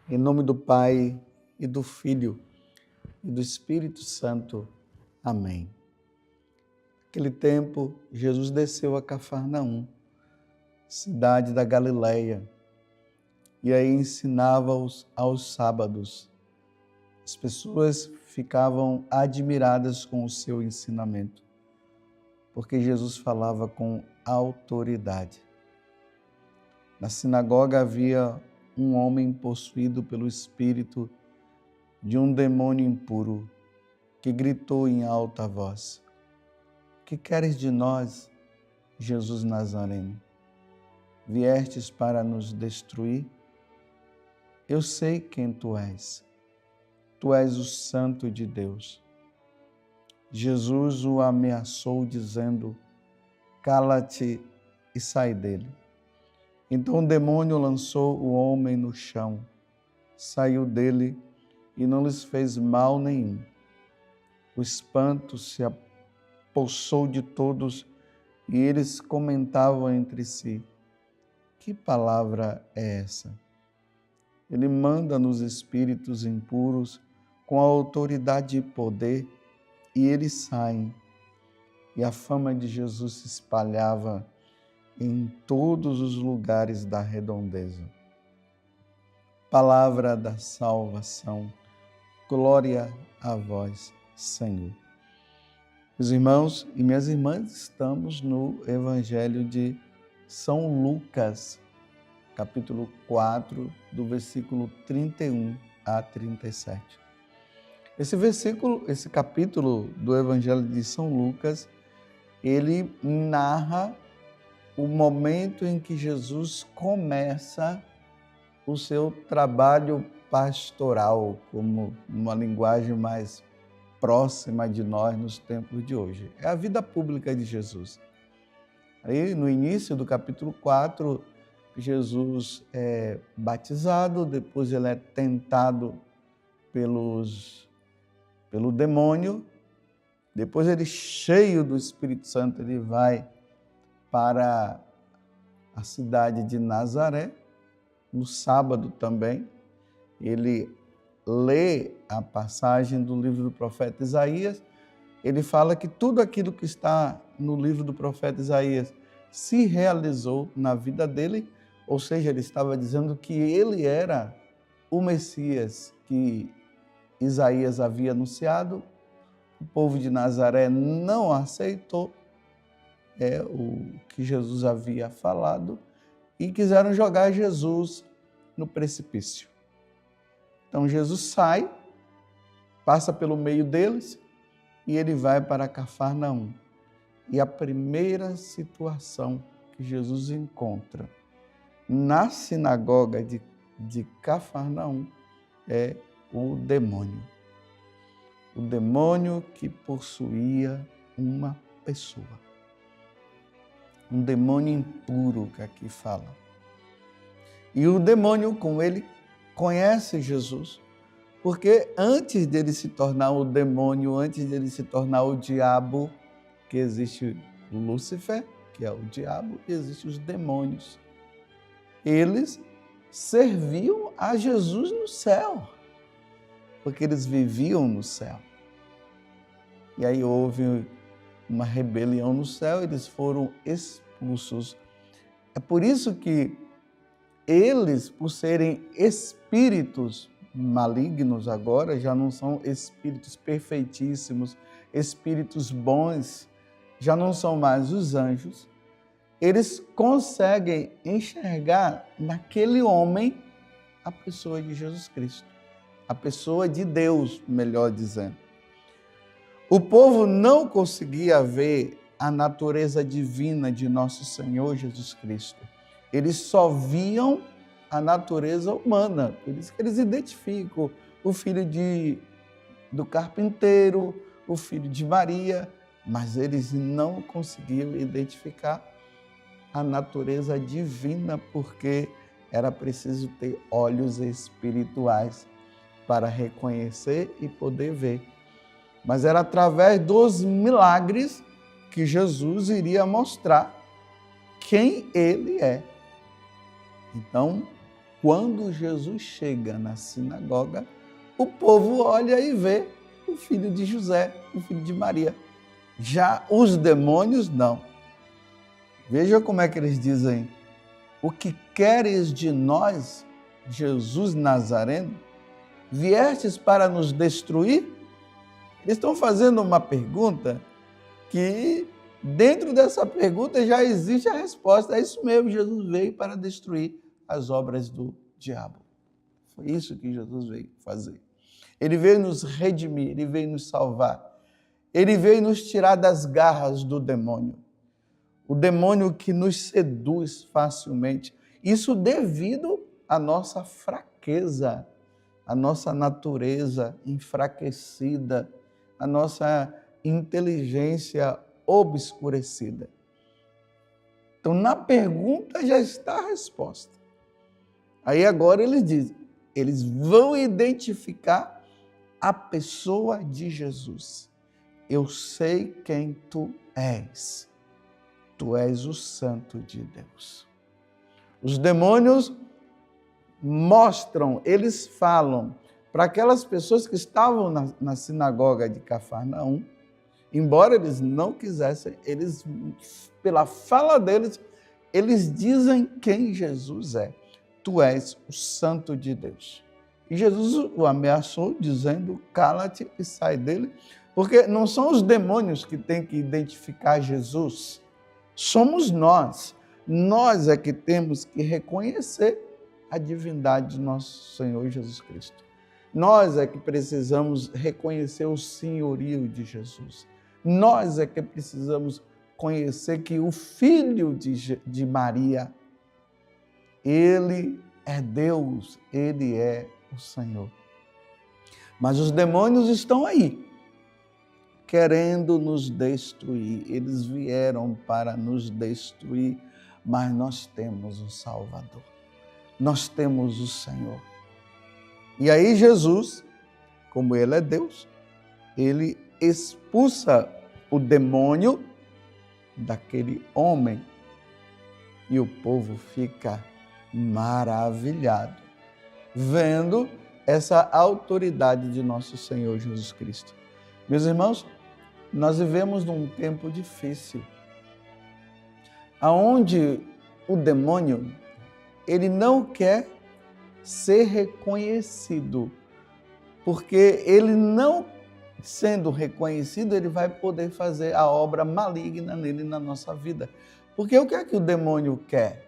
Em nome do Pai, e do Filho, e do Espírito Santo. Amém. Naquele tempo, Jesus desceu a Cafarnaum, cidade da Galileia, e aí ensinava aos sábados. As pessoas ficavam admiradas com o seu ensinamento, porque Jesus falava com autoridade. Na sinagoga havia um homem possuído pelo espírito de um demônio impuro, que gritou em alta voz: "Que queres de nós, Jesus Nazareno? Viestes para nos destruir? Eu sei quem tu és. Tu és o Santo de Deus." Jesus o ameaçou, dizendo: "Cala-te e sai dele." Então o demônio lançou o homem no chão, saiu dele e não lhes fez mal nenhum. O espanto se apossou de todos e eles comentavam entre si: "Que palavra é essa? Ele manda nos espíritos impuros com autoridade e poder, e eles saem." E a fama de Jesus se espalhava em todos os lugares da redondeza. Palavra da salvação. Glória a vós, Senhor. Meus irmãos e minhas irmãs, estamos no Evangelho de São Lucas, capítulo 4, do versículo 31 a 37. Esse capítulo do Evangelho de São Lucas, ele narra o momento em que Jesus começa o seu trabalho pastoral, como uma linguagem mais próxima de nós nos tempos de hoje. É a vida pública de Jesus. Aí, no início do capítulo 4, Jesus é batizado, depois ele é tentado pelo demônio, depois ele, cheio do Espírito Santo, ele vai para a cidade de Nazaré, no sábado também. Ele lê a passagem do livro do profeta Isaías. Ele fala que tudo aquilo que está no livro do profeta Isaías se realizou na vida dele, ou seja, ele estava dizendo que ele era o Messias que Isaías havia anunciado. O povo de Nazaré não aceitou o que Jesus havia falado e quiseram jogar Jesus no precipício. Então Jesus sai, passa pelo meio deles e ele vai para Cafarnaum. E a primeira situação que Jesus encontra na sinagoga de Cafarnaum é o demônio. O demônio que possuía uma pessoa. Um demônio impuro que aqui fala. E o demônio, com ele, conhece Jesus, porque antes dele se tornar o demônio, antes dele se tornar o diabo, que existe Lúcifer, que é o diabo, e existem os demônios. Eles serviam a Jesus no céu, porque eles viviam no céu. E aí houve uma rebelião no céu, eles foram expulsos. É por isso que eles, por serem espíritos malignos agora, já não são espíritos perfeitíssimos, espíritos bons, já não são mais os anjos. Eles conseguem enxergar naquele homem a pessoa de Jesus Cristo, a pessoa de Deus, melhor dizendo. O povo não conseguia ver a natureza divina de nosso Senhor Jesus Cristo. Eles só viam a natureza humana. Por isso que eles identificam o filho do carpinteiro, o filho de Maria, mas eles não conseguiam identificar a natureza divina, porque era preciso ter olhos espirituais para reconhecer e poder ver. mas era através dos milagres que Jesus iria mostrar quem ele é. Então, quando Jesus chega na sinagoga, o povo olha e vê o filho de José, o filho de Maria. Já os demônios, não. Veja como é que eles dizem: o que queres de nós, Jesus Nazareno? Viestes para nos destruir? Eles estão fazendo uma pergunta que, dentro dessa pergunta, já existe a resposta. É isso mesmo, Jesus veio para destruir as obras do diabo. Foi isso que Jesus veio fazer. Ele veio nos redimir, ele veio nos salvar. Ele veio nos tirar das garras do demônio. O demônio que nos seduz facilmente. Isso devido à nossa fraqueza, à nossa natureza enfraquecida, à nossa inteligência obscurecida. Então, na pergunta já está a resposta. Aí agora eles dizem, eles vão identificar a pessoa de Jesus. Eu sei quem tu és. Tu és o Santo de Deus. Os demônios mostram, eles falam para aquelas pessoas que estavam na sinagoga de Cafarnaum, embora eles não quisessem, eles, pela fala deles, eles dizem quem Jesus é. Tu és o Santo de Deus. E Jesus o ameaçou, dizendo, cala-te e sai dele, porque não são os demônios que têm que identificar Jesus, somos nós. Nós é que temos que reconhecer a divindade de nosso Senhor Jesus Cristo. Nós é que precisamos reconhecer o senhorio de Jesus. Nós é que precisamos conhecer que o Filho de Maria, ele é Deus, ele é o Senhor. Mas os demônios estão aí, querendo nos destruir. Eles vieram para nos destruir, mas nós temos o Salvador. Nós temos o Senhor. E aí Jesus, como ele é Deus, ele expulsa o demônio daquele homem e o povo fica maravilhado, vendo essa autoridade de nosso Senhor Jesus Cristo. Meus irmãos, nós vivemos num tempo difícil, onde o demônio, ele não quer ser reconhecido, porque ele não sendo reconhecido, ele vai poder fazer a obra maligna nele na nossa vida. Porque o que é que o demônio quer?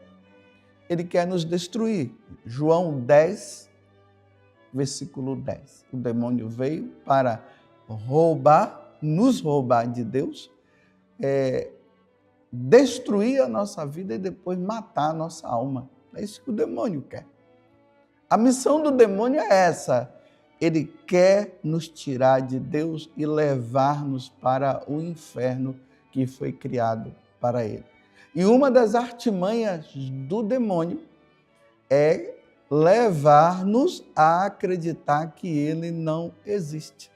Ele quer nos destruir. João 10, versículo 10. O demônio veio para nos roubar de Deus, destruir a nossa vida e depois matar a nossa alma. É isso que o demônio quer. A missão do demônio é essa. Ele quer nos tirar de Deus e levar-nos para o inferno que foi criado para ele. E uma das artimanhas do demônio é levar-nos a acreditar que ele não existe.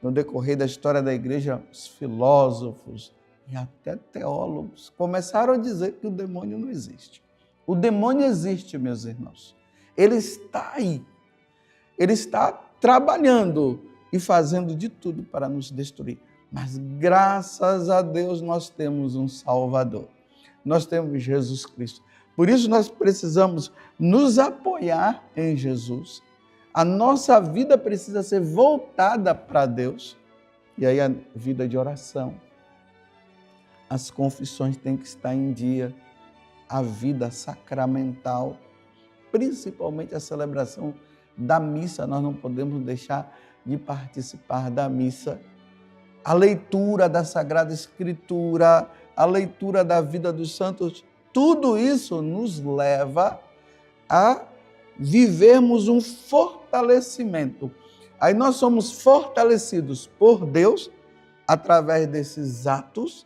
No decorrer da história da igreja, os filósofos e até teólogos começaram a dizer que o demônio não existe. O demônio existe, meus irmãos. Ele está aí. Ele está trabalhando e fazendo de tudo para nos destruir. Mas graças a Deus nós temos um Salvador. Nós temos Jesus Cristo. Por isso nós precisamos nos apoiar em Jesus. A nossa vida precisa ser voltada para Deus. E aí a vida de oração. As confissões têm que estar em dia. A vida sacramental, principalmente a celebração da missa, nós não podemos deixar de participar da missa. A leitura da Sagrada Escritura, a leitura da vida dos santos, tudo isso nos leva a vivermos um fortalecimento. Aí nós somos fortalecidos por Deus através desses atos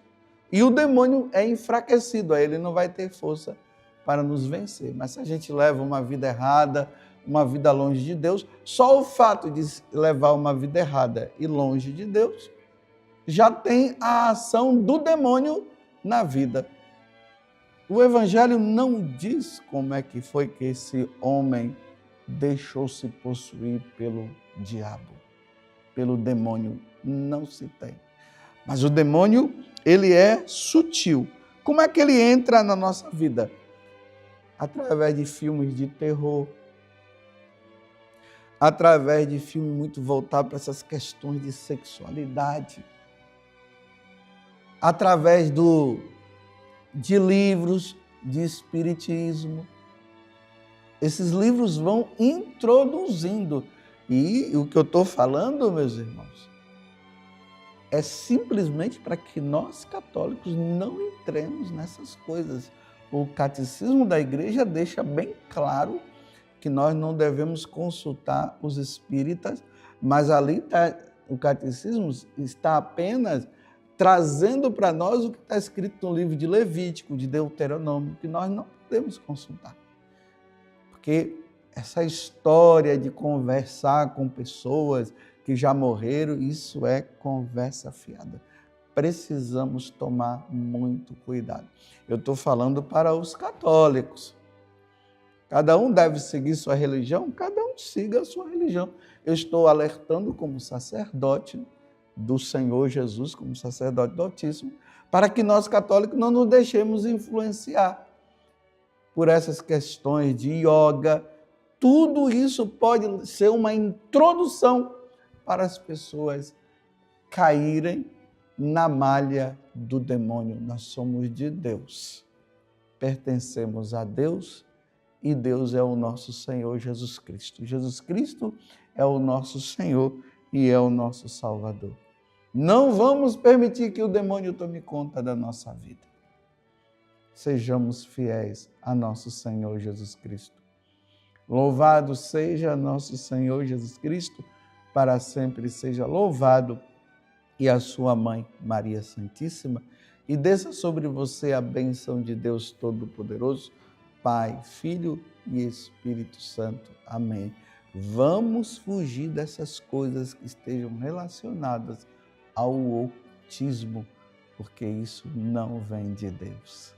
e o demônio é enfraquecido, aí ele não vai ter força para nos vencer. Mas se a gente leva uma vida errada, uma vida longe de Deus, só o fato de levar uma vida errada e longe de Deus já tem a ação do demônio na vida. O Evangelho não diz como é que foi que esse homem deixou-se possuir pelo diabo, pelo demônio. Não se tem. Mas o demônio, ele é sutil. Como é que ele entra na nossa vida? Através de filmes de terror, através de filmes muito voltados para essas questões de sexualidade, através de livros de espiritismo. Esses livros vão introduzindo. E o que eu estou falando, meus irmãos, é simplesmente para que nós católicos não entremos nessas coisas. O catecismo da igreja deixa bem claro que nós não devemos consultar os espíritas, mas ali o catecismo está apenas trazendo para nós o que está escrito no livro de Levítico, de Deuteronômio, que nós não podemos consultar. Porque essa história de conversar com pessoas que já morreram, isso é conversa fiada. Precisamos tomar muito cuidado. Eu estou falando para os católicos. Cada um deve seguir sua religião, cada um siga a sua religião. Eu estou alertando como sacerdote do Senhor Jesus, como sacerdote do Altíssimo, para que nós católicos não nos deixemos influenciar por essas questões de yoga. Tudo isso pode ser uma introdução para as pessoas caírem na malha do demônio. Nós somos de Deus, pertencemos a Deus e Deus é o nosso Senhor Jesus Cristo. Jesus Cristo é o nosso Senhor e é o nosso Salvador. Não vamos permitir que o demônio tome conta da nossa vida. Sejamos fiéis a nosso Senhor Jesus Cristo. Louvado seja nosso Senhor Jesus Cristo, para sempre seja louvado, e a sua mãe, Maria Santíssima, e desça sobre você a bênção de Deus Todo-Poderoso, Pai, Filho e Espírito Santo. Amém. Vamos fugir dessas coisas que estejam relacionadas ao ocultismo, porque isso não vem de Deus.